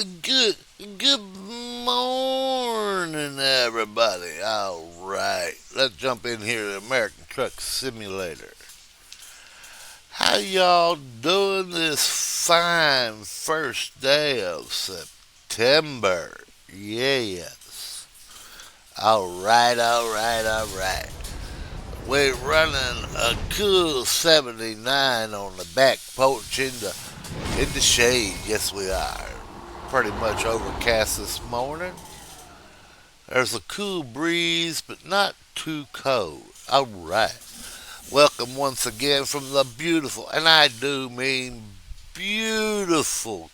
Good morning, everybody. All right, let's jump in here to American Truck Simulator. How y'all doing this fine first day of September? Yes. All right. We're running a cool 79 on the back porch in the shade. Yes, we are. Pretty much overcast this morning. There's a cool breeze, but not too cold. All right. Welcome once again from the beautiful, and I do mean beautiful,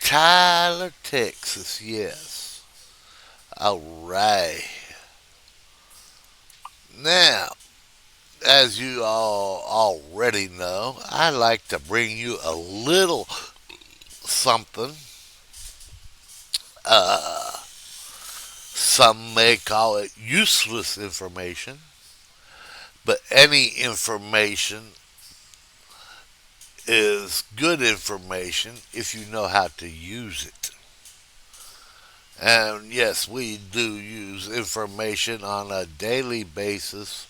Tyler, Texas. Yes. All right. Now, as you all already know, I like to bring you a little something. Some may call it useless information, but any information is good information if you know how to use it. And yes, we do use information on a daily basis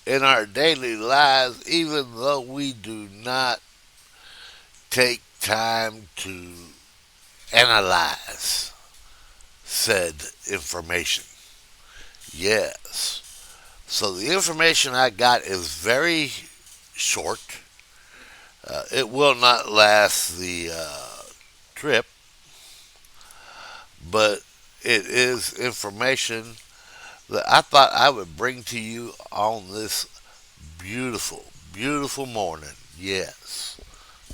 in our daily lives, even though we do not take time to analyze said information. Yes. So the information I got is very short. It will not last the trip, but it is information that I thought I would bring to you on this beautiful morning. Yes.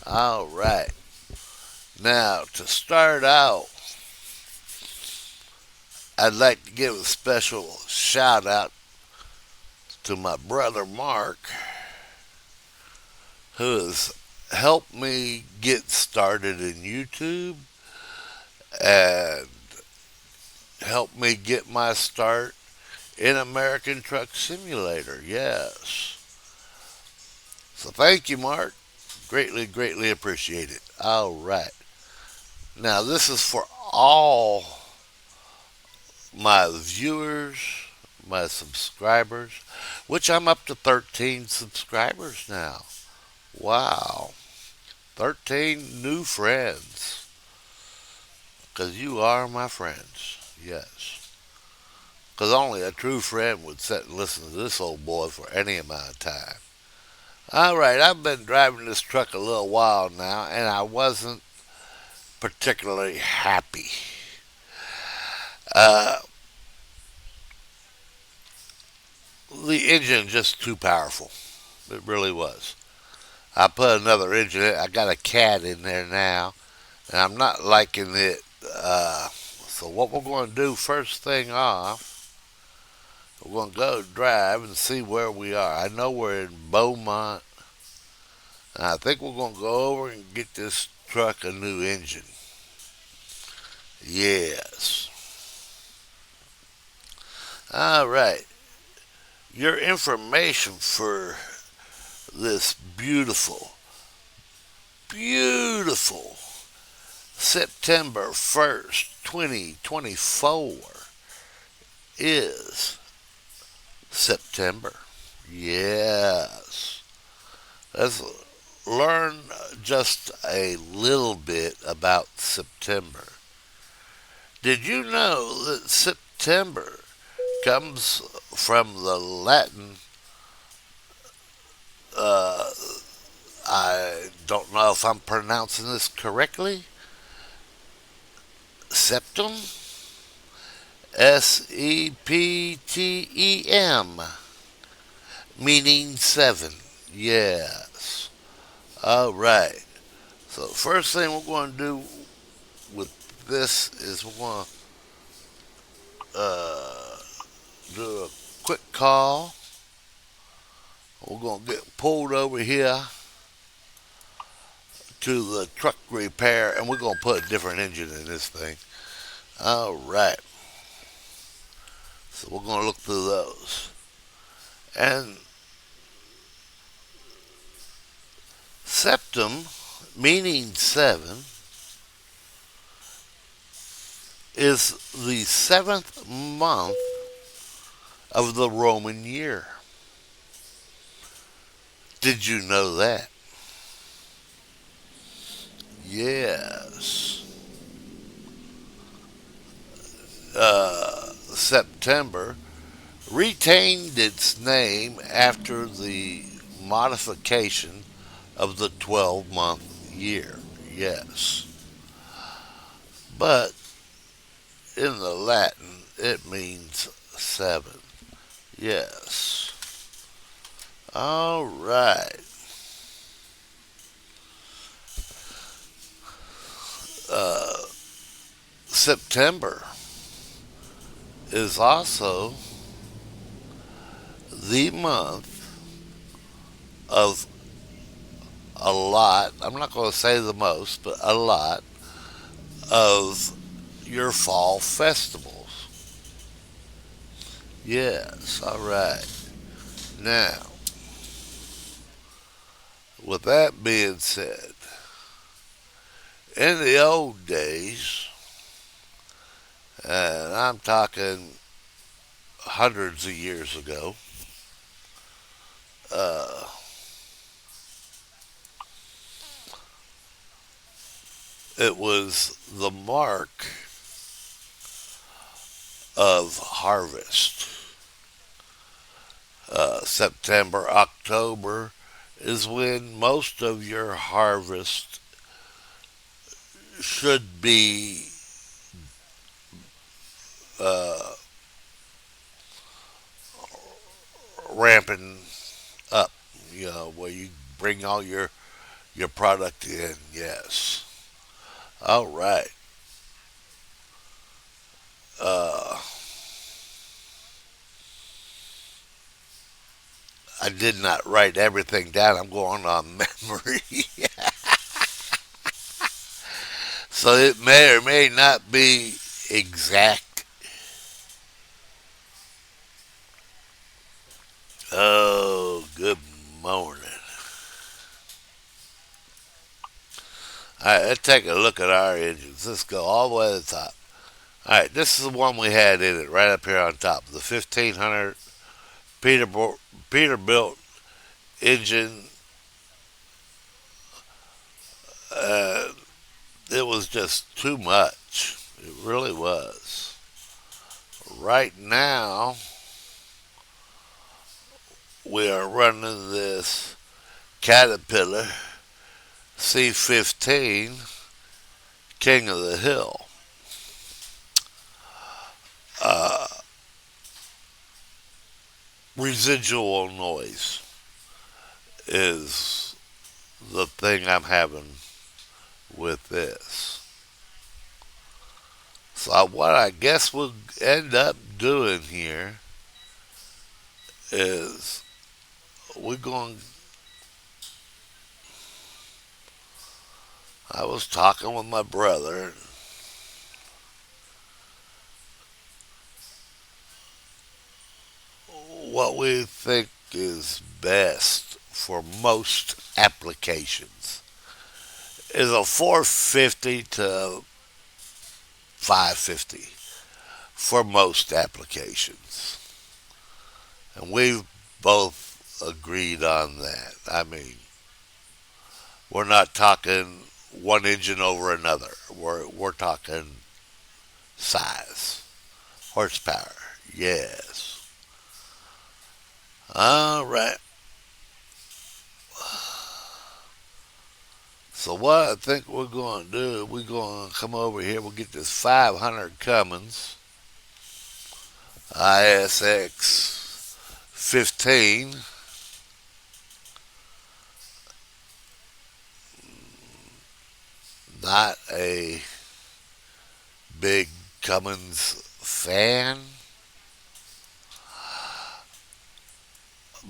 All right. Now, to start out, I'd like to give a special shout out to my brother Mark, who has helped me get started in YouTube and helped me get my start in American Truck Simulator. Yes. So thank you, Mark. Greatly appreciate it. All right. Now, this is for all my viewers, my subscribers, which I'm up to 13 subscribers now. Wow. 13 new friends. Because you are my friends. Yes. Because only a true friend would sit and listen to this old boy for any amount of time. All right, I've been driving this truck a little while now, and I wasn't particularly happy. Uh, the engine just too powerful. It really was. I put another engine in. I got a cat in there now, and I'm not liking it. So what we're going to do first thing off, we're going to go drive and see where we are. I know we're in Beaumont, and I think we're going to go over and get this truck a new engine. Yes. All right. Your information for this beautiful September 1st, 2024 is September. Yes. Let's learn just a little bit about September. Did you know that September comes from the Latin? Uh, I don't know if I'm pronouncing this correctly. Septum? Septem, meaning seven. Yes. All right. So, first thing we're going to do with this is we're going to do a quick call. We're going to get pulled over here to the truck repair, and we're going to put a different engine in this thing. All right. So we're going to look through those. And septum, meaning seven, is the seventh month of the Roman year. Did you know that? Yes. September retained its name after the modification of the 12-month year. Yes. But in the Latin, it means seven. Yes. All right. Uh, September is also the month of a lot, I'm not going to say the most, but a lot of your fall festivals. Yes, all right. Now, with that being said, in the old days, and I'm talking hundreds of years ago, uh, it was the mark of harvest. September, October is when most of your harvest should be uh, ramping up. You know, where you bring all your product in. Yes. All right. Uh, I did not write everything down. I'm going on memory. So it may or may not be exact. Oh, good morning. All right, let's take a look at our engines. Let's go all the way to the top. All right, this is the one we had in it right up here on top. The 1500 Peterbilt engine. Uh, it was just too much. It really was. Right now, we are running this Caterpillar C15 King of the Hill. Uh, Residual noise is the thing I'm having with this. So what I guess we'll end up doing here is we're going. I was talking with my brother. What we think is best for most applications is a 450 to 550 for most applications. And we've both agreed on that. I mean, we're not talking one engine over another. We're talking size, horsepower. Yes. All right. So what I think we're going to do, we're going to come over here. We'll get this 500 Cummins ISX 15. Not a big Cummins fan,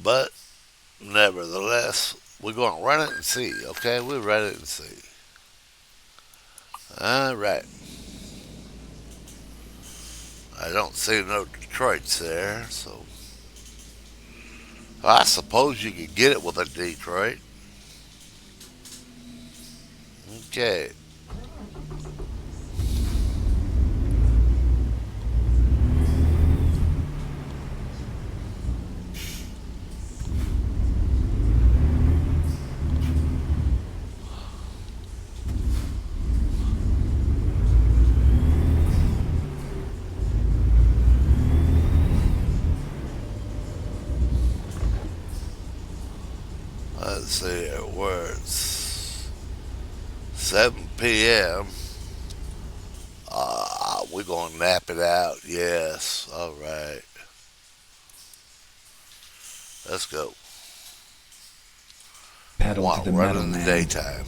but nevertheless, we're going to run it and see. Okay, we'll run it and see. All right. I don't see no Detroits there, so I suppose you could get it with a Detroit. Okay. see here, where it's 7 p.m. We're going to nap it out. Yes. All right. Let's go. Pedal to Want the run metal, in the man. daytime.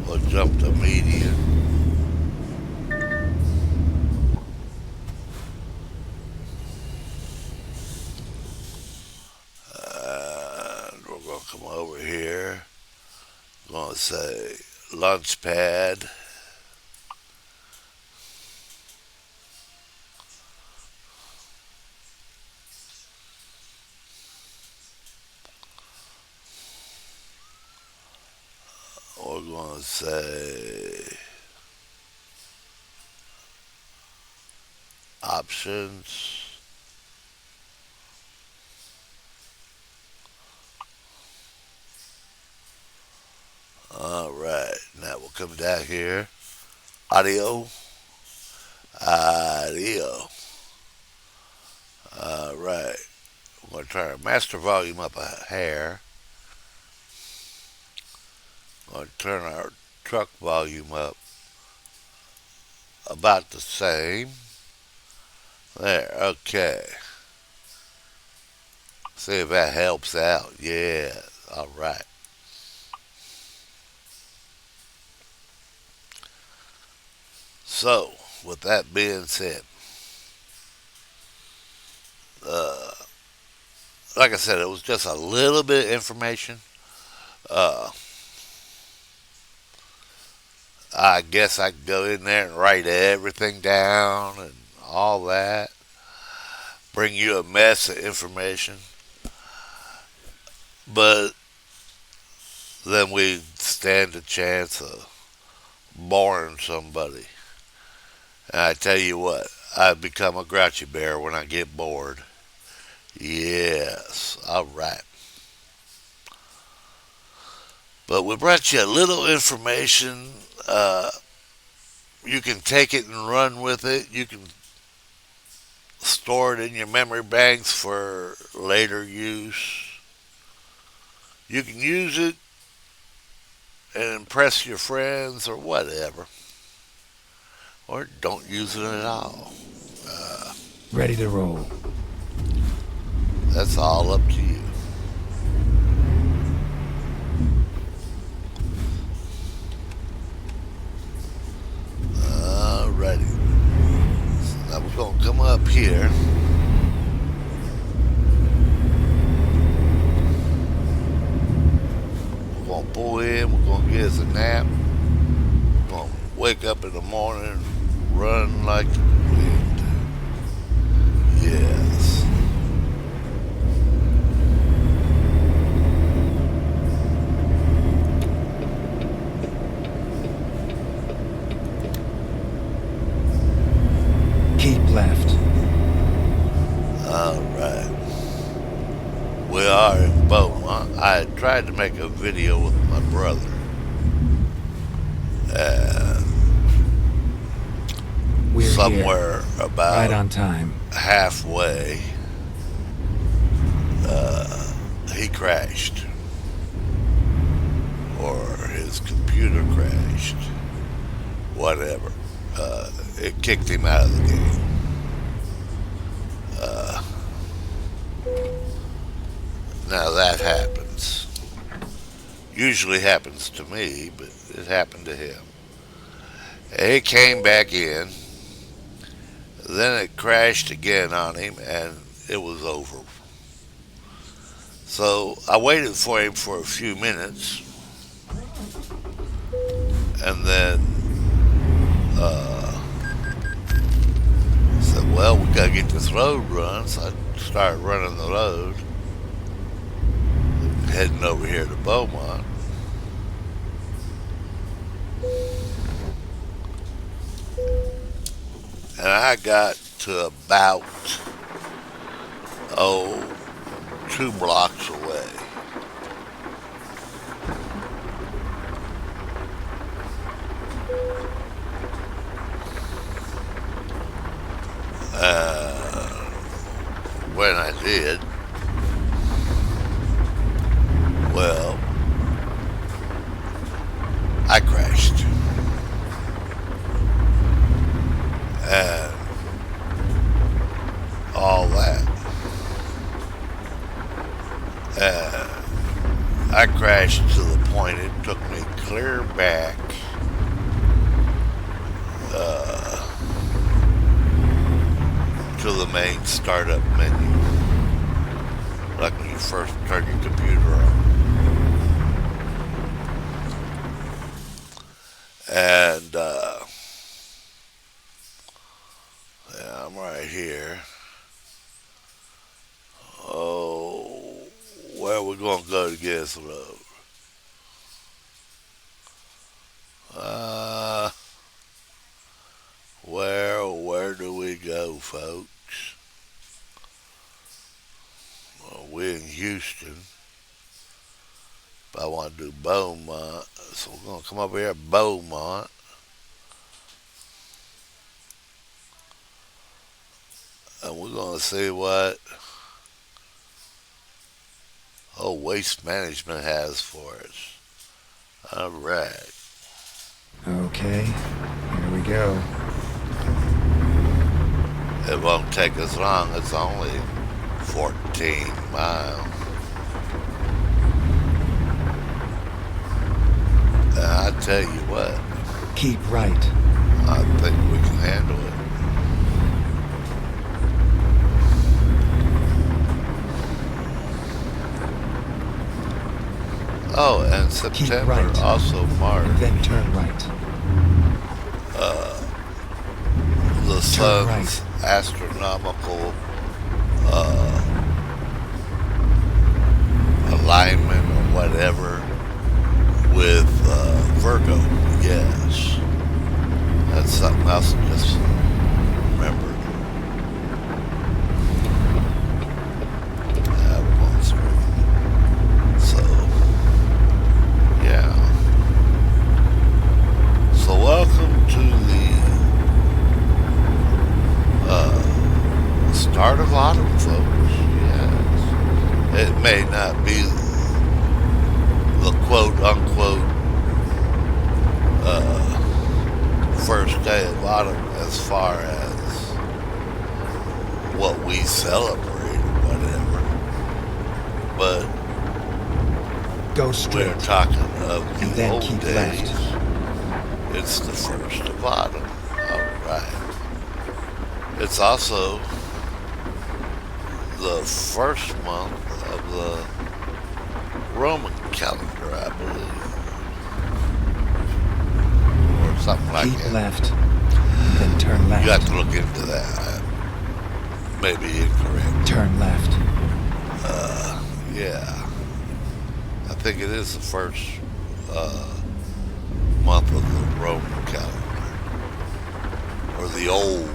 We'll jump to medium. We're going to come over here. We're going to say lunch pad. We're going to say options. All right. Now we'll come down here. Audio. Audio. All right. We're going to turn our master volume up a hair. We're going to turn our truck volume up about the same. There. Okay. See if that helps out. Yeah. All right. So, with that being said, uh, like I said, it was just a little bit of information. Uh, I guess I could go in there and write everything down and all that. Bring you a mess of information. But then we stand a chance of boring somebody. And I tell you what, I become a grouchy bear when I get bored. Yes, all right. But we brought you a little information. You can take it and run with it. You can store it in your memory banks for later use. You can use it and impress your friends or whatever. Or don't use it at all. Uh, Ready to roll. that's all up to you. Alrighty. So now we're going to come up here. We're going to pull in. We're going to get us a nap. We're going to wake up in the morning, run like the wind. Yes. Keep left. Alright. We are in Beaumont. I tried to make a video with my brother. And We're here. somewhere Right about on time. halfway, he crashed. Or his computer crashed. Whatever. It kicked him out of the game. Uh, now that happens. Usually happens to me, but it happened to him. It came back in. Then it crashed again on him, and it was over. So I waited for him for a few minutes, and then said, "Well, we gotta get this road run." So I started running the road, heading over here to Beaumont. And I got to about, oh, 2 blocks away. when I did, well, I crashed. And all that. I crashed to the point it took me clear back to the main startup menu, like when you first turn your computer on. And yeah, I'm right here. Oh, where are we going to go to get this road? Uh, where do we go, folks? Well, we're in Houston. But I want to do Beaumont. So we're going to come over here at Beaumont. And we're going to see what Waste Management has for us. All right. Okay, here we go. It won't take us long. It's only 14 miles. And I tell you what, Keep right. I think we can handle it. Oh, and Keep September right. also marked And then turn right. the Turn sun's astronomical alignment or whatever with Virgo. Yes, that's something else I just remembered. We're going straight. So, yeah. So welcome to the start of autumn, folks. Yes. It may not be the quote unquote first day of autumn as far as what we celebrate or whatever, but Go straight. we're talking of And the then old keep days. left. It's the first of autumn. All right. It's also the first month of the Roman calendar, I believe. Or something like Keep that. left. And then turn left. You have to look into that. Maybe incorrect. Turn left. Yeah. I think it is the first month of the Roman calendar. Or the old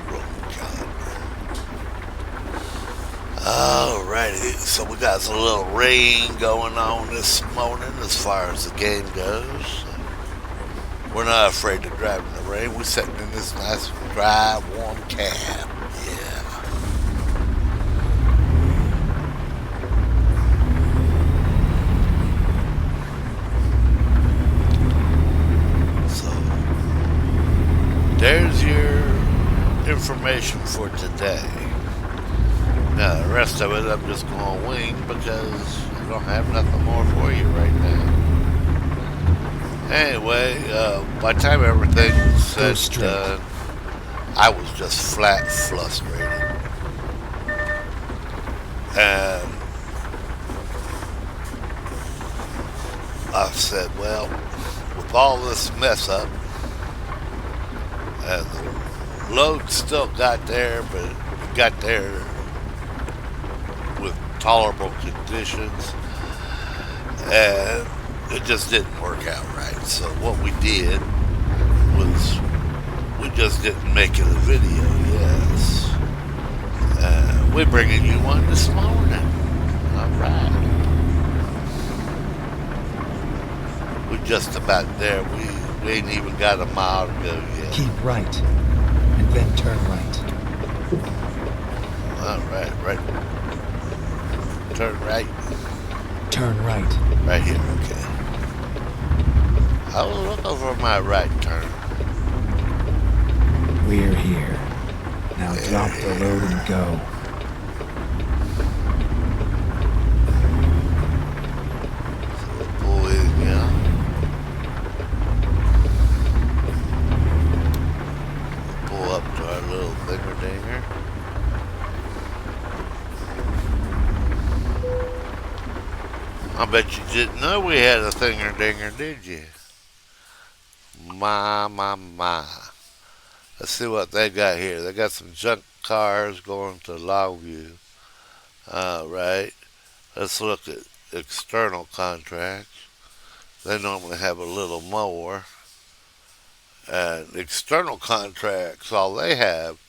Roman calendar. Alrighty, so we got a little rain going on this morning as far as the game goes. We're not afraid to drive in the rain. We're sitting in this nice, dry, warm cab. Yeah. So, there's your information for today. Now, the rest of it, I'm just going to wing because I don't have nothing more for you right now. Anyway, by the time everything was said and done, I was just flat frustrated. And I said, well, with all this mess up, and the load still got there, but it got there with tolerable conditions, and it just didn't work out right. So what we did was we just didn't make it a video. Yes, we're bringing you one this morning. All right, we're just about there. We ain't even got a mile to go yet. Keep right. And then turn right. All right, right. Turn right. Turn right. Right here, okay. I will look over my right turn. We're here. Now drop the load and go. We'll pull in, yeah. Pull up to our little dinger. I bet you didn't know we had a dinger, did you? My. Let's see what they got here. They got some junk cars going to Longview. All right. Let's look at external contracts. They normally have a little more. And external contracts, all they have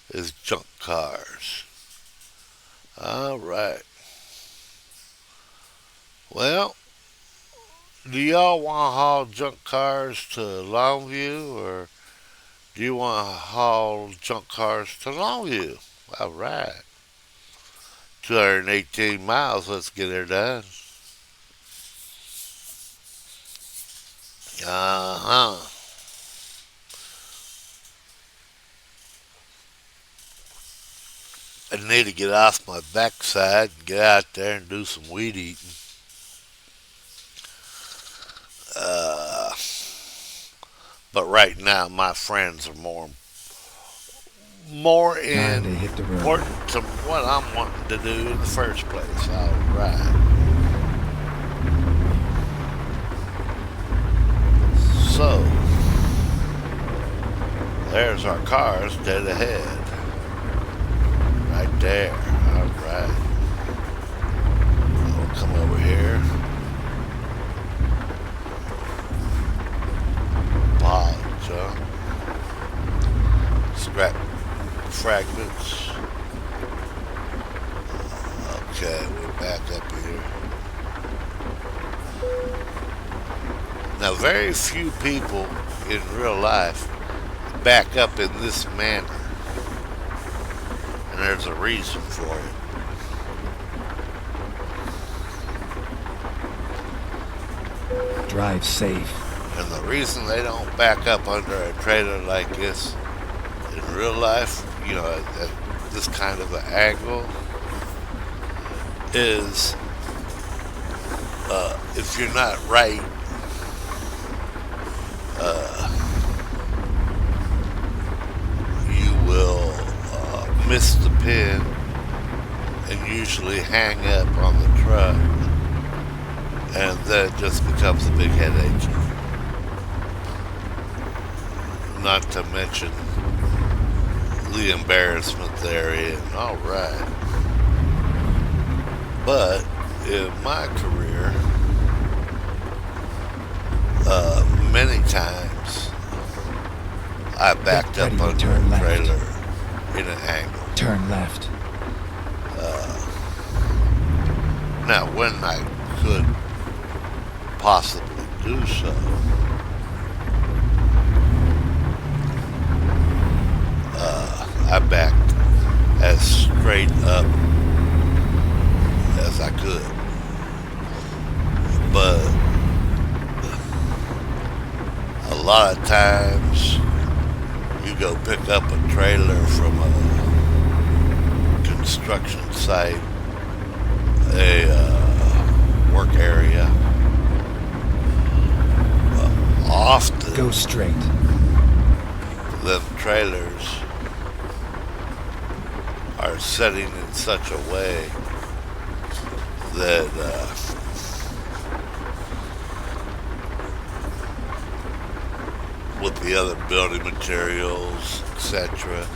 is junk cars. All right. Well, do y'all want to haul junk cars to Longview, or do you want to haul junk cars to Longview? All right. 218 miles. Let's get her done. Uh-huh. I need to get off my backside and get out there and do some weed eating. Uh, but right now, my friends are more Time to hit the road. important to what I'm wanting to do in the first place. All right. So, there's our cars dead ahead. Right there. All right. We'll come over here. Pile of junk. Scrap fragments. Okay, we're back up here. Now, very few people in real life back up in this manner. And there's a reason for it. Drive safe. And the reason they don't back up under a trailer like this in real life, you know, at this kind of an angle, is if you're not right, you will miss the pin and usually hang up on the truck, and then it just becomes a big headache. Not to mention the embarrassment therein. All right. But in my career, many times I backed up under a trailer in an angle. Turn left. Now, when I could possibly do so, I backed as straight up as I could. But a lot of times you go pick up a trailer from a construction site, a work area. Often go straight. Them trailers are setting in such a way that with the other building materials, etc.,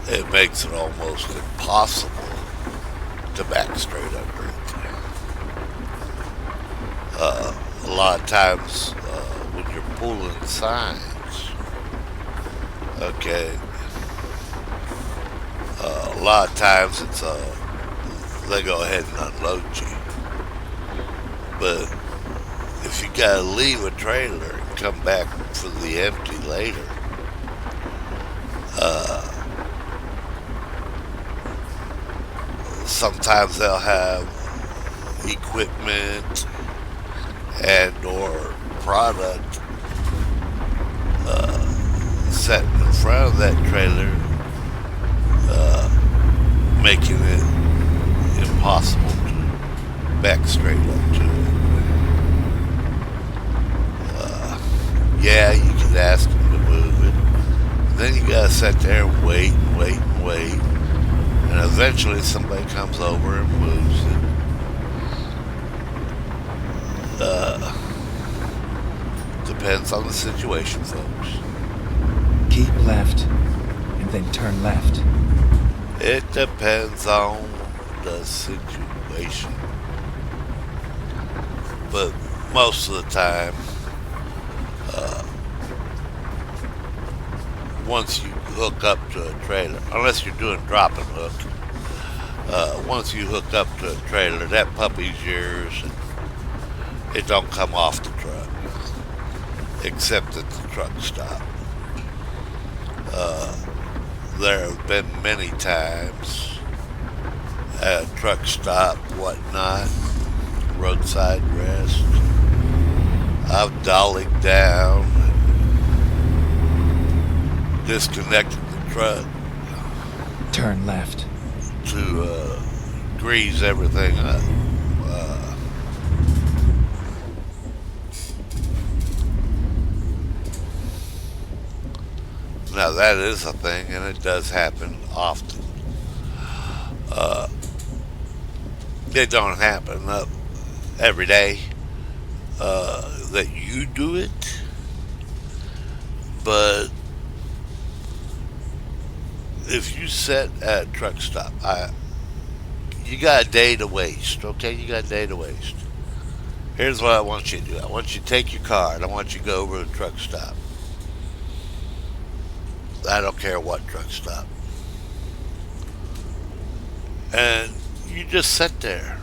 it makes it almost impossible to back straight under it. A lot of times when you're pulling signs, okay, a lot of times it's they go ahead and unload you. But if you gotta leave a trailer and come back for the empty later, Sometimes they'll have equipment and or product set in front of that trailer, making it impossible to back straight up to it. Yeah, you could ask them to move it. Then you gotta sit there and wait and wait and wait. And eventually somebody comes over and moves it. Depends on the situation, folks. Keep left and then turn left. It depends on the situation. But most of the time, once you hook up to a trailer, unless you're doing drop and hook, once you hook up to a trailer, that puppy's yours. And it don't come off the truck, except at the truck stop. There have been many times at a truck stop, whatnot, roadside rest, I've dollied down and disconnected the truck Turn left. to grease everything up. Now that is a thing, and it does happen often. It don't happen every day that you do it, but if you sit at a truck stop, you got a day to waste. Okay, you got a day to waste. Here's what I want you to do. I want you to take your car, and I want you to go over to the truck stop. I don't care what truck stop. And you just sit there.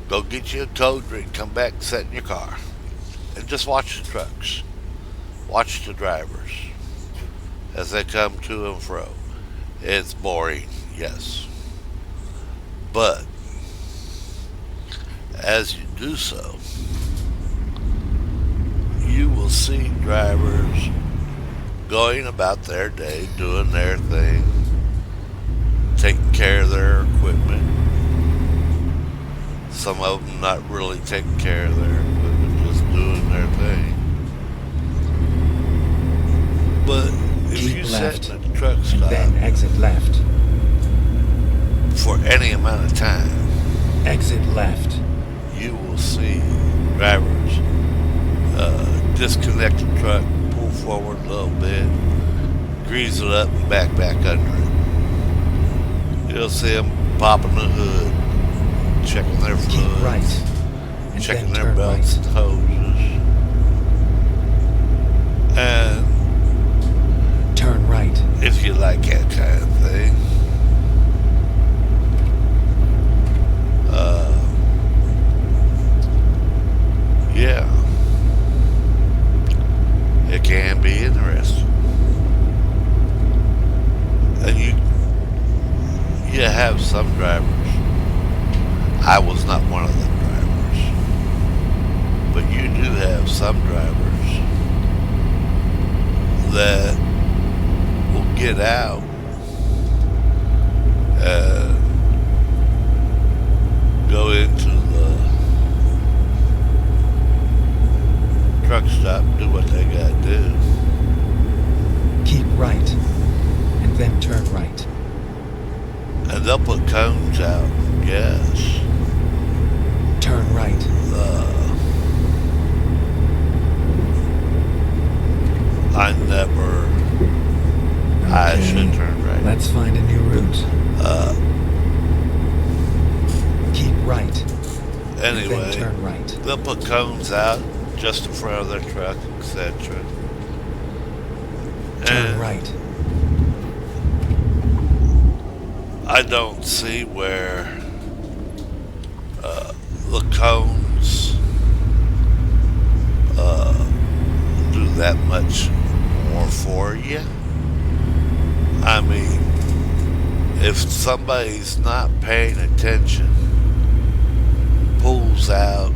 Go get you a cold drink, come back, sit in your car, and just watch the trucks. Watch the drivers as they come to and fro. It's boring, yes. But as you do so, you will see drivers going about their day, doing their thing, taking care of their equipment. Some of them not really taking care of their equipment, just doing their thing. But if Keep you left, sit at the truck and stop then exit left. for any amount of time, Exit left. you will see drivers disconnect the truck, pull forward a little bit, grease it up, and back under it. You'll see them popping the hood, checking their Keep fluids, right. And checking then their turn belts right. and hoses, and Turn right. if you like that kind of thing, yeah, it can be interesting. And you have some drivers. I was not one of them drivers, but you do have some drivers that will get out and go into the truck stop, do what they gotta do. Keep right. And then turn right. And they'll put cones out, yes. Turn right. I Okay, should turn right. Let's find a new route. Keep right. And then Anyway, turn right. they'll put cones out just in front of their truck, etc. Turn And right. I don't see where the cones do that much more for you. I mean, if somebody's not paying attention, pulls out,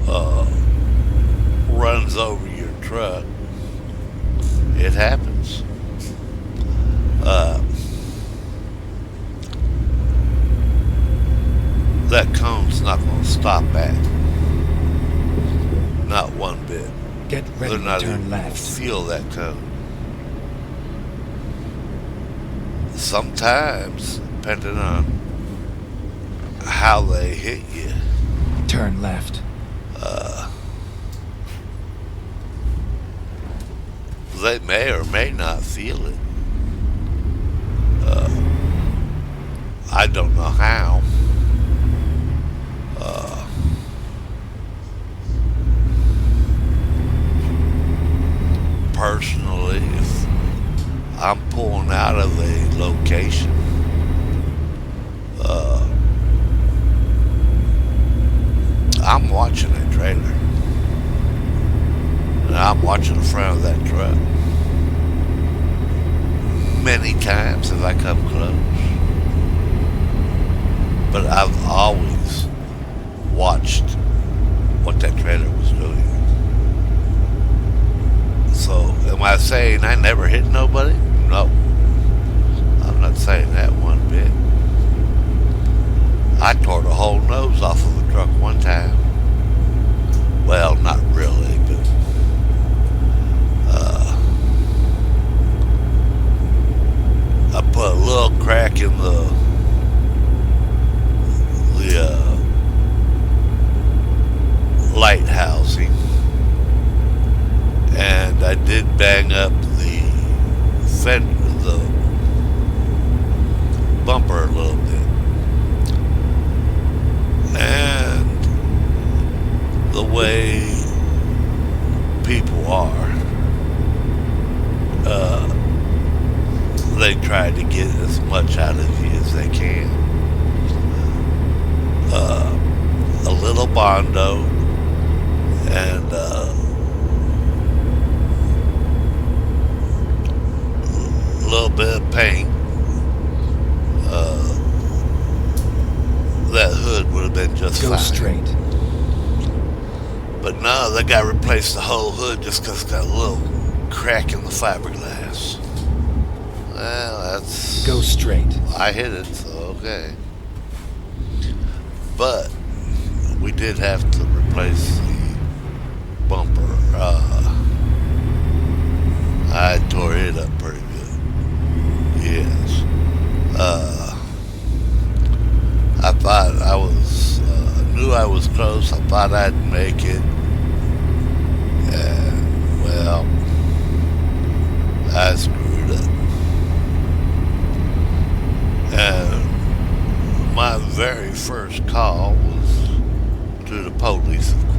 uh, runs over your truck, it happens. Uh, that cone's not going to stop at. Not one bit. Get They're ready to not even turn going to left. feel that cone. Sometimes, depending on how they hit you, Turn left. they may or may not feel it. I don't know how. Personally, if I'm pulling out of a location, I'm watching a trailer. And I'm watching the front of that truck. Many times have I come close. But I've always watched what that trailer was doing. So, am I saying I never hit nobody? No. I'm not saying that one bit. I tore the whole nose off of a truck one time. Well, not really, but I put a little crack in the light housing, and I did bang up the the bumper a little bit, and the way people are, they try to get as much out of you as they can. A little Bondo and a little bit of paint. That hood would have been just Go fine. straight. But no, they got to replace the whole hood just because it's got a little crack in the fiberglass. Well, that's... Go straight. I hit it, so okay. But we did have to replace the bumper. I tore it up pretty good. Yes. I thought I was, knew I was close. I thought I'd make it. And, well, I screwed up. And my very first call was to the police, of course.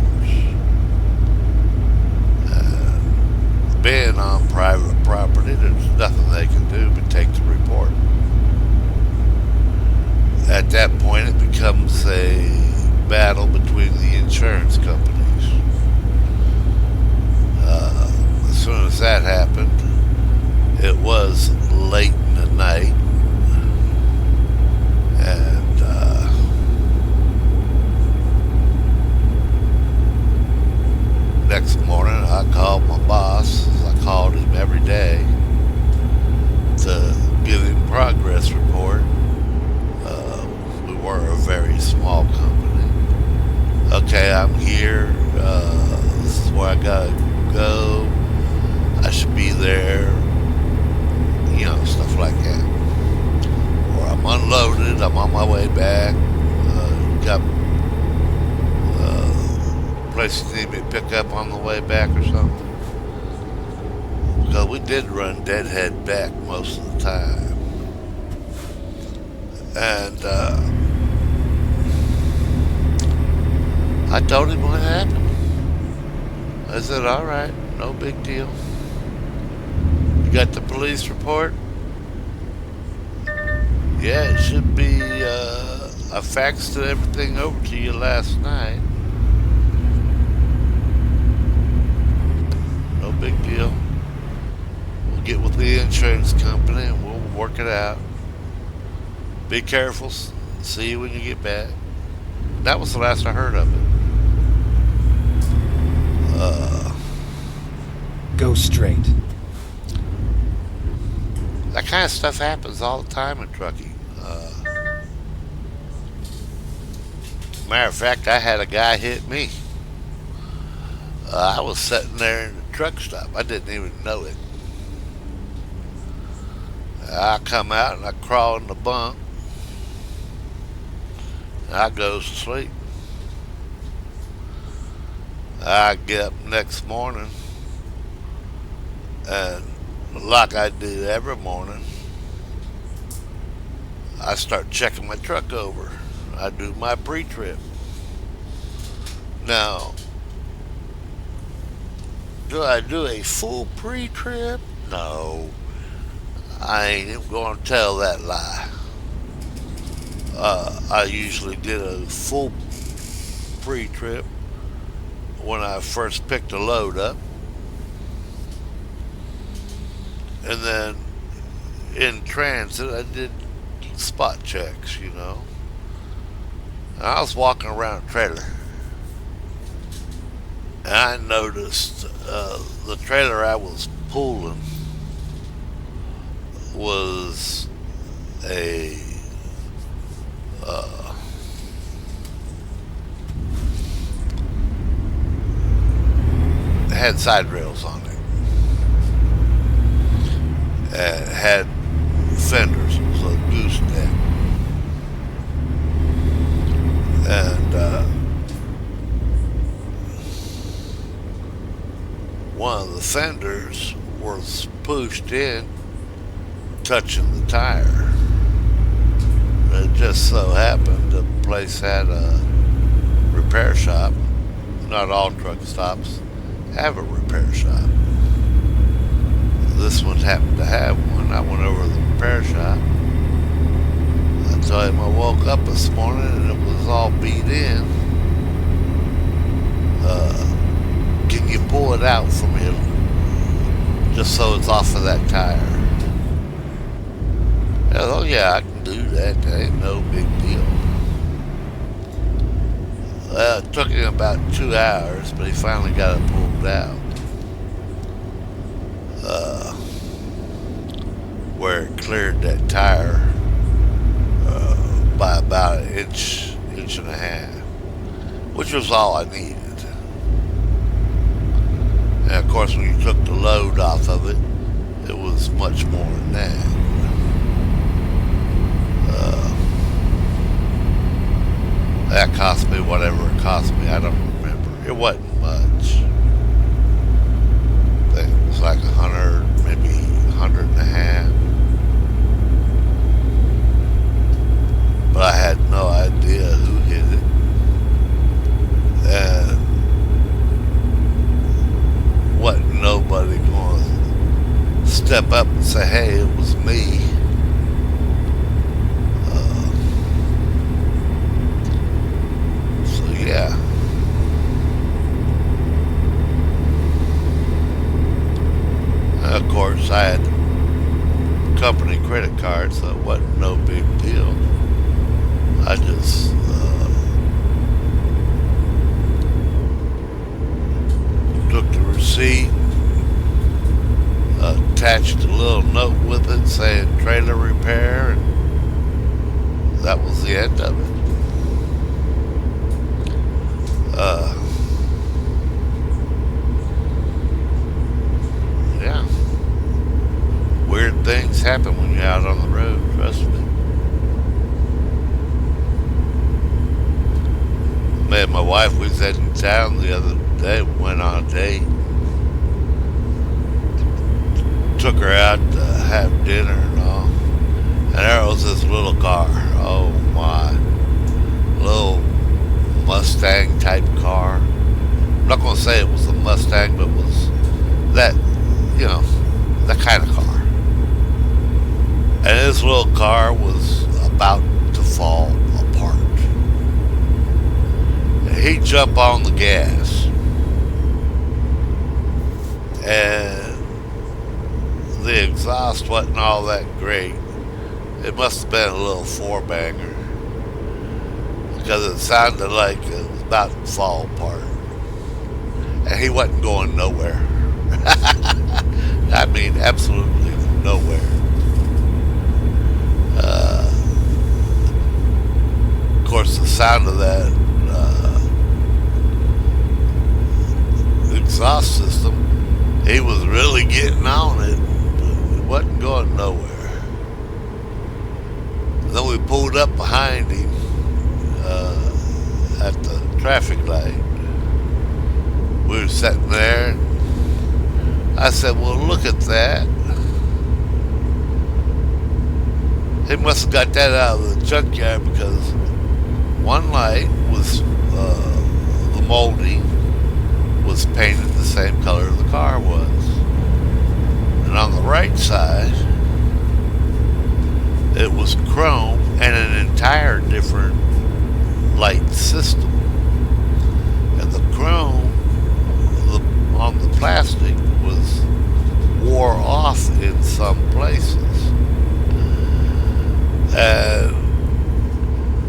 Being on private property, there's nothing they can do but take the report. At that point, it becomes a battle between the insurance companies. As soon as that happened, it was late in the night, and next morning I called my boss, as I called him every day, to give him progress report. We were a very small company. Okay, I'm here. This is where I gotta go. I should be there. You know, stuff like that. Or I'm unloaded. I'm on my way back. Got place you need me to pick up on the way back or something. Because we did run deadhead back most of the time. And I told him what happened. I said, all right, no big deal. You got the police report? Yeah, it should be, I faxed everything over to you last night. No big deal. We'll get with the insurance company and we'll work it out. Be careful. See you when you get back. That was the last I heard of it. Uh, Go straight. that kind of stuff happens all the time in trucking. Matter of fact, I had a guy hit me. I was sitting there in the truck stop. I didn't even know it. I come out and I crawl in the bunk and I goes to sleep. I get up next morning and like I do every morning, I start checking my truck over. I do my pre-trip. Now, do I do a full pre-trip? No, I ain't even going to tell that lie. I usually did a full pre-trip when I first picked a load up, and then in transit I did spot checks. And I was walking around a trailer, and I noticed the trailer I was pulling was a uh, had side rails on it. It had fenders. It was a gooseneck, and one of the fenders was pushed in, touching the tire. It just so happened the place had a repair shop. Not all truck stops have a repair shop. This one happened to have one. I went over to the repair shop. I told him I woke up this morning and it was all beat in. Can you pull it out for me just so it's off of that tire? I said, oh yeah, I can do that. That ain't no big deal. It took him about 2 hours, but he finally got it pulled out. Where it cleared that tire by about an inch and a half, which was all I needed. And of course, when you took the load off of it, it was much more than that. That cost me whatever it cost me. I don't remember. It wasn't much. I think it was like 100, maybe 100 and a half. But I had no idea who hit it. And wasn't nobody going to step up and say, hey, it was me. So yeah. And of course, I had company credit card, so it wasn't no big deal. I just took the receipt, attached a little note with it saying trailer repair, and that was the end of it. Yeah. Weird things happen when you're out on the road, trust me. Me and my wife, we was in town the other day, went on a date. Took her out to have dinner and all. And there was this little car. Oh my. Little Mustang type car. I'm not going to say it was a Mustang, but it was that, that kind of car. And this little car was about to fall apart. He jumped on the gas, and the exhaust wasn't all that great. It must have been a little four banger because it sounded like it was about to fall apart. And he wasn't going nowhere. I mean, absolutely nowhere. Of course, the sound of that exhaust system, he was really getting on it, but it wasn't going nowhere. And then we pulled up behind him at the traffic light. We were sitting there. I said, well, look at that. He must have got that out of the junkyard because one light was the molding was painted the same color the car was. And on the right side, it was chrome and an entire different light system. And the chrome on the plastic was wore off in some places. And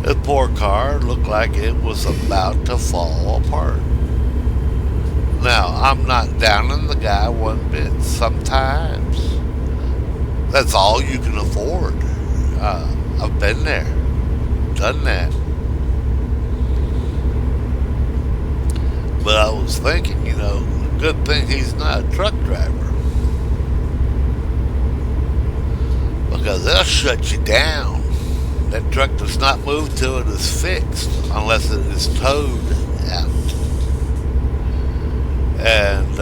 the poor car looked like it was about to fall apart. Now, I'm not downing the guy one bit. Sometimes that's all you can afford. I've been there, done that. But I was thinking, good thing he's not a truck driver. Because they'll shut you down. That truck does not move till it is fixed unless it is towed out. And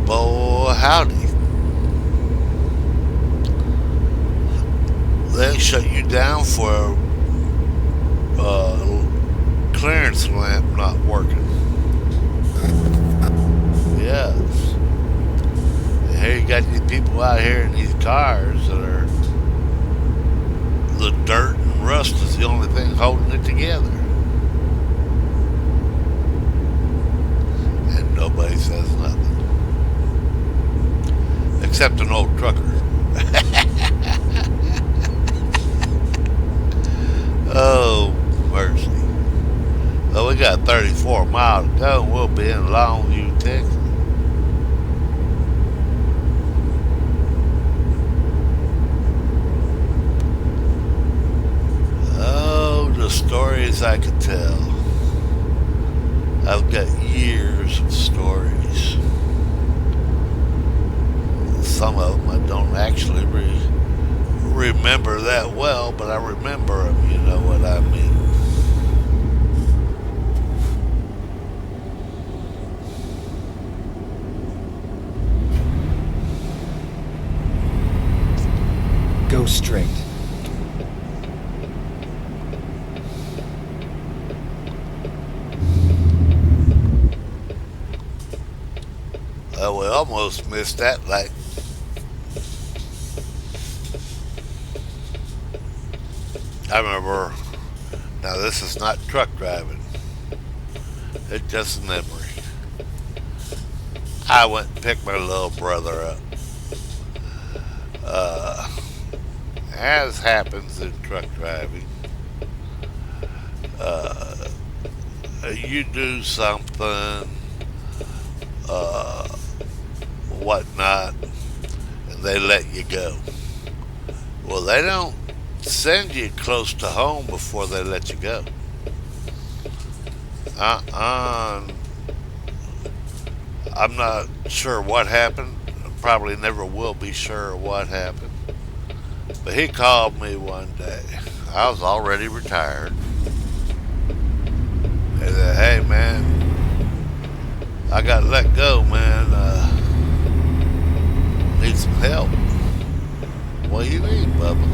boy, howdy. They'll shut you down for clearance lamp not working. Yes. And here you got these people out here in these cars that are the dirt and rust is the only thing holding it together. And nobody says nothing. Except an old trucker. Oh, mercy. So we got 34 miles to go and we'll be in Longview, Texas. Oh, the stories I could tell. I've got years of stories. Some of them I don't actually remember that well, but I remember them, you know what I mean. Go straight. Oh, we almost missed that light. I remember, now this is not truck driving, it's just a memory. I went and picked my little brother up. As happens in truck driving, you do something, whatnot, and they let you go. Well, they don't send you close to home before they let you go. I'm not sure what happened. Probably never will be sure what happened. But he called me one day. I was already retired. He said, hey man, I got let go, man. Need some help. What do you mean, Bubba?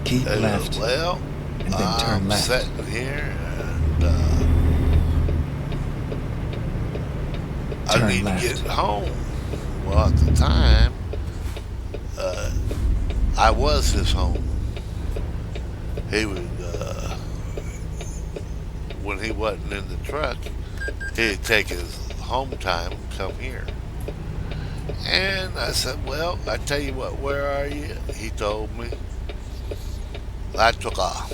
Keep left. Well, and then turn I'm left. sitting here and I need left. to get home. Well, at the time, I was his home. He would, when he wasn't in the truck, He'd take his home time and come here. And I said, well, I tell you what, where are you? He told me. I took off.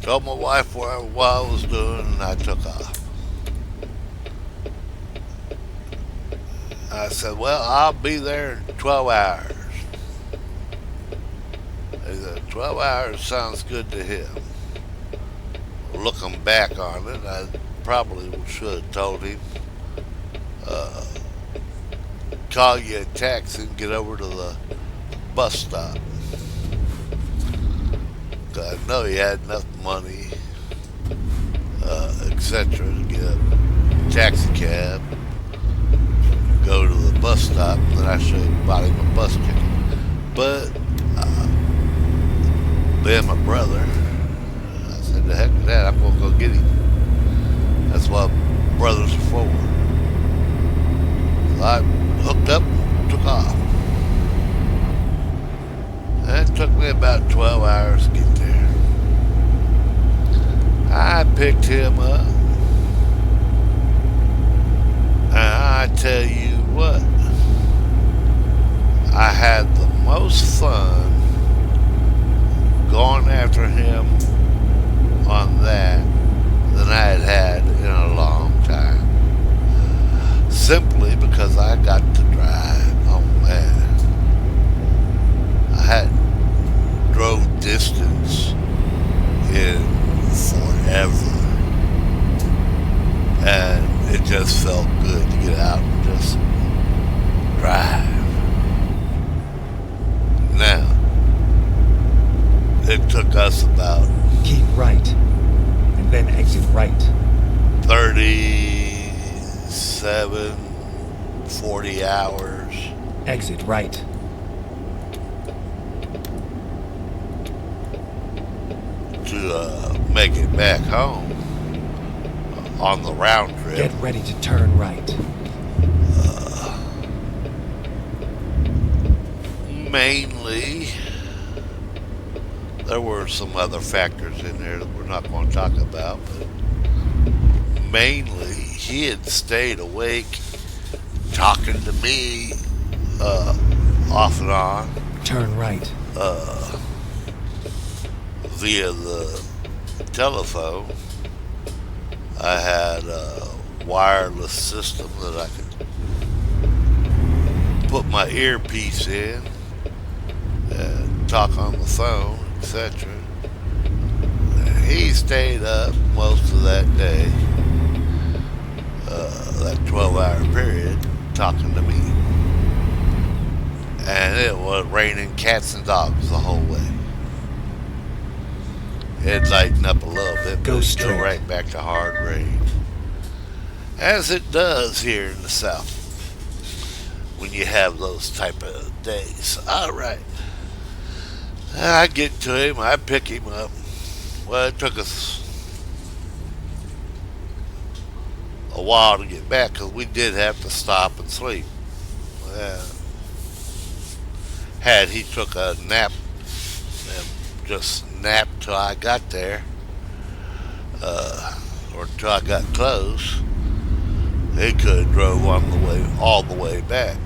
Told my wife what I was doing, and I took off. I said, well, I'll be there in 12 hours. He said, 12 hours sounds good to him. Looking back on it, I probably should have told him, uh, call you a taxi and get over to the bus stop. 'Cause I know he had enough money, etc., to get a taxi cab, go to the bus stop, and then I should have bought him a bus ticket. But being my brother, I said, the heck with that, I'm going to go get him. That's what brothers are for. So I hooked up and took off. And it took me about 12 hours to get there. I picked him up. And I tell you what, I had the most fun going after him on that than I had had in a long time. Simply because I got to drive. Oh man. I hadn't drove distance in forever. And it just felt good to get out and just drive. Now, it took us about Keep right, and then exit right. 37, 40 hours Exit right. to make it back home on the round trip. Get ready to turn right. Mainly, there were some other factors in there that we're not going to talk about, but mainly he had stayed awake talking to me off and on Turn right. via the telephone. I had a wireless system that I could put my earpiece in and talk on the phone, etc. He stayed up most of that day, that 12-hour period, talking to me. And it was raining cats and dogs the whole way. It'd lighten up a little bit, but Go it'd straight. go right back to hard rain. As it does here in the South when you have those type of days. All right. I get to him. I pick him up. Well, it took us a while to get back because we did have to stop and sleep. Had he took a nap and just napped till I got there, or till I got close, he could have drove on the way all the way back.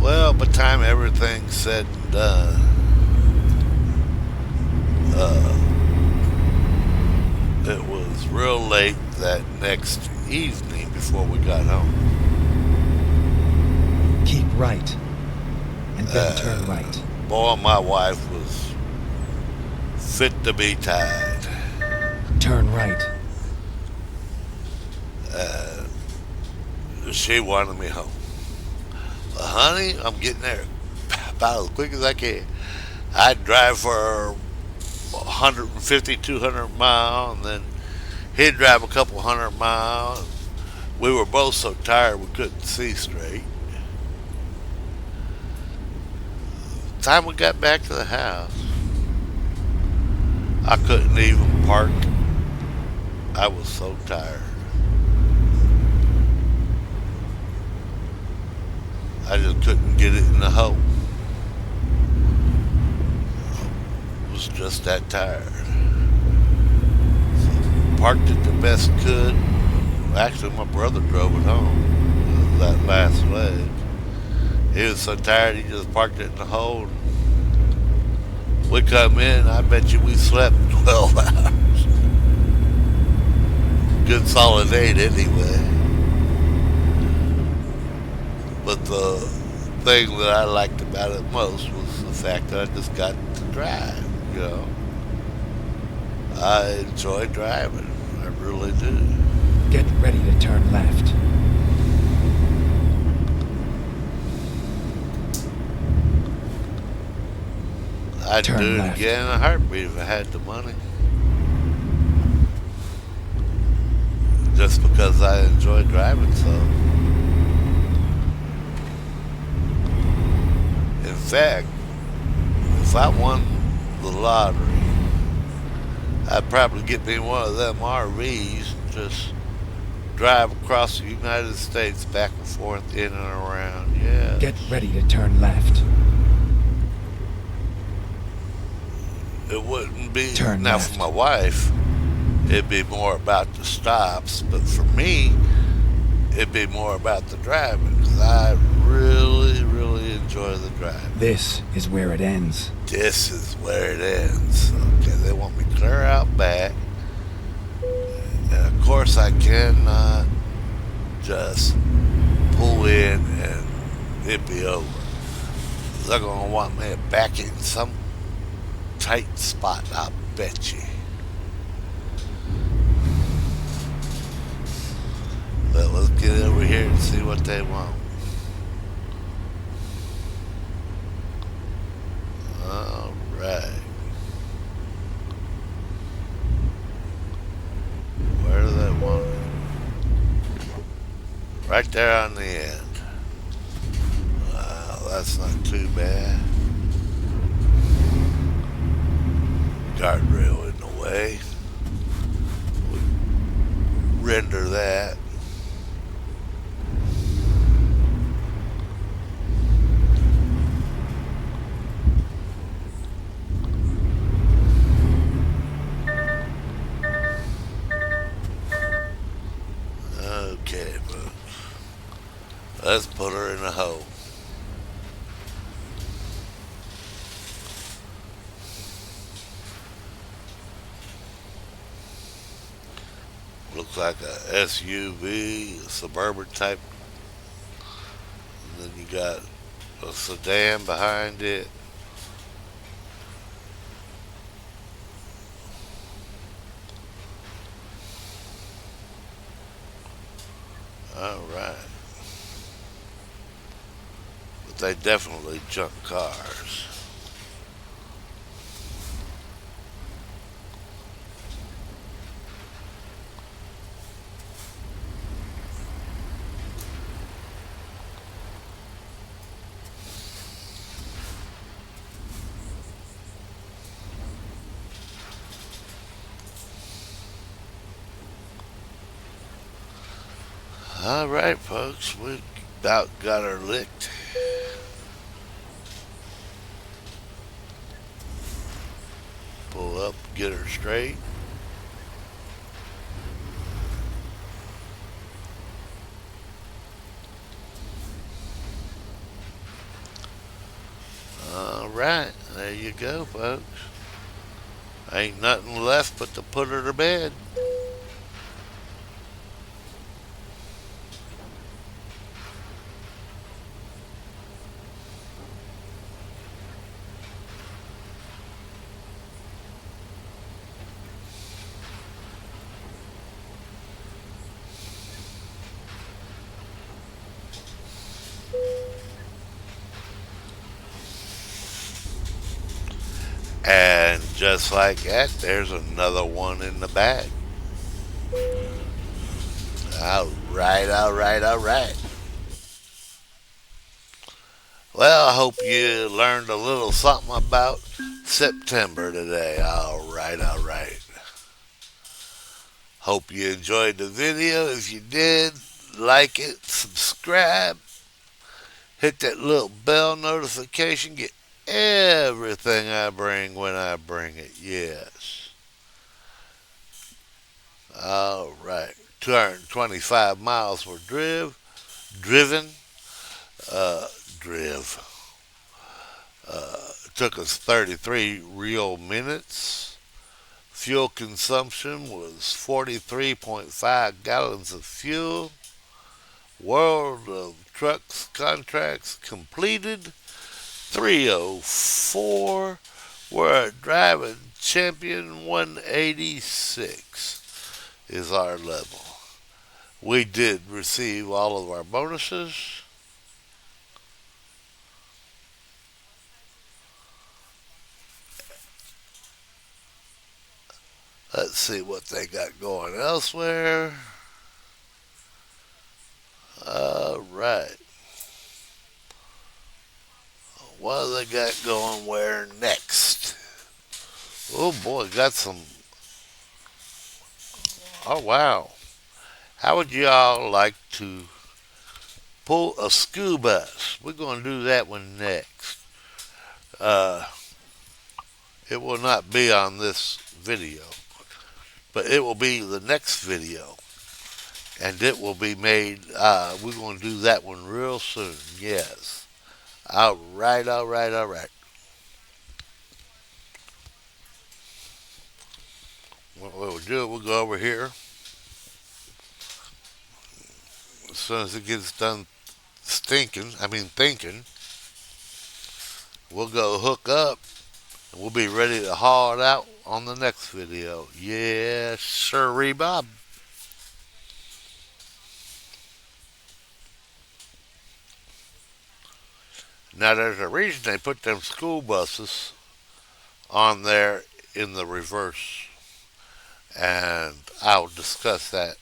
Well, by the time everything's said and done, it was real late that next evening before we got home. Keep right, and then turn right. Boy, my wife was fit to be tied. Turn right. She wanted me home. Honey, I'm getting there about as quick as I can. I'd drive for 150, 200 miles, and then he'd drive a couple hundred miles. We were both so tired we couldn't see straight. Time we got back to the house, I couldn't even park. I was so tired. I just couldn't get it in the hole. I was just that tired. So parked it the best could. Actually, my brother drove it home that last leg. He was so tired he just parked it in the hole. We come in, I bet you we slept 12 hours. Good solid 8 anyway. But the thing that I liked about it most was the fact that I just got to drive, you know. I enjoy driving. I really do. Get ready to turn left. I'd Turn do it left. again in a heartbeat if I had the money. Just because I enjoy driving so. In fact, if I won the lottery, I'd probably get me one of them RVs and just drive across the United States back and forth in and around. Yeah. Get ready to turn left. It wouldn't be Turn now left. for my wife. It'd be more about the stops, but for me, it'd be more about the driving because I really, really enjoy the driving. This is where it ends. This is where it ends. Okay, they want me clear out back, and of course I cannot just pull in and it be over. They're gonna want me back in some tight spot. I bet you. But let's get over here and see what they want. All right. Where do they want it? Right there on the end. Well, that's not too bad. Guardrail in the way. We render that. Okay, folks. Let's put her in a hole. Looks like a SUV, a suburban type. And then you got a sedan behind it. All right. But they definitely junk cars. All right, folks, we about got her licked. Pull up, get her straight. All right, there you go, folks. Ain't nothing left but to put her to bed. And just like that, there's another one in the bag. All right, all right, all right. Well, I hope you learned a little something about September today. All right, all right. Hope you enjoyed the video. If you did, like it, subscribe, hit that little bell notification, get everything I bring when I bring it. Yes. All right. 225 miles were driven, uh, driv. It took us 33 real minutes. Fuel consumption was 43.5 gallons of fuel. World of Trucks contracts completed 304. We're a driving champion 186 is our level. We did receive all of our bonuses. Let's see what they got going elsewhere. All right. What do they got going where next? Oh boy, got some. Oh wow. How would y'all like to pull a school bus? We're going to do that one next. Uh, it will not be on this video, but it will be the next video. And it will be made, we're going to do that one real soon. Yes. All right, all right, all right. What we'll do, we'll go over here. As soon as it gets done thinking, we'll go hook up and we'll be ready to haul it out on the next video. Yes, sirree, Bob. Now, there's a reason they put them school buses on there in the reverse, and I'll discuss that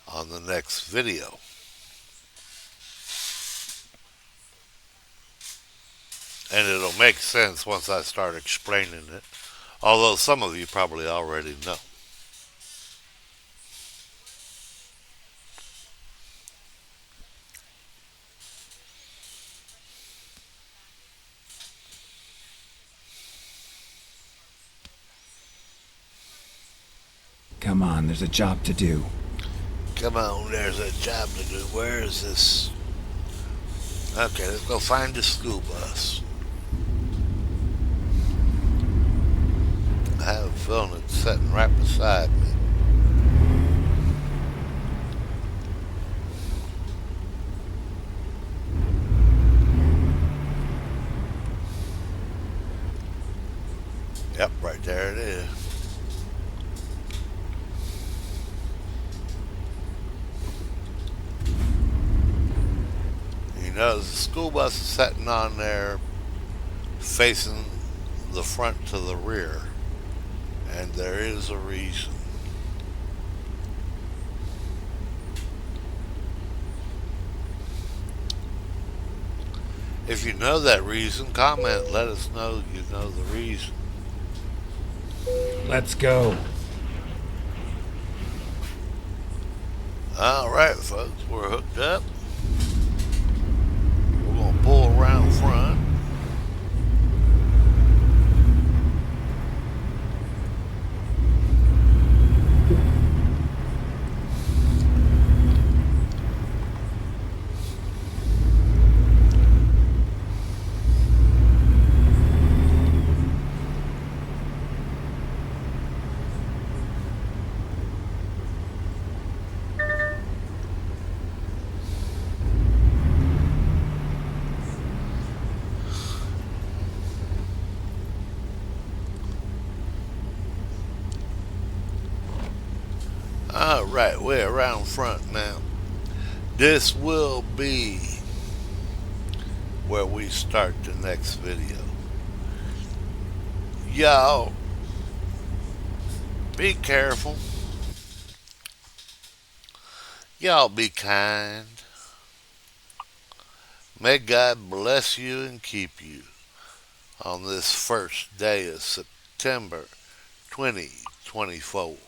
on the next video. And it'll make sense once I start explaining it, although some of you probably already know. Come on, there's a job to do. Come on, there's a job to do. Where is this? Okay, let's go find the school bus. I have a feeling it's sitting right beside me. Yep, right there it is. You know, the school bus is sitting on there facing the front to the rear. And there is a reason. If you know that reason, comment. Let us know you know the reason. Let's go. All right, folks, we're hooked up. We're going to pull around front. All right, we're around front now. This will be where we start the next video. Y'all, be careful. Y'all be kind. May God bless you and keep you on this first day of September 2024.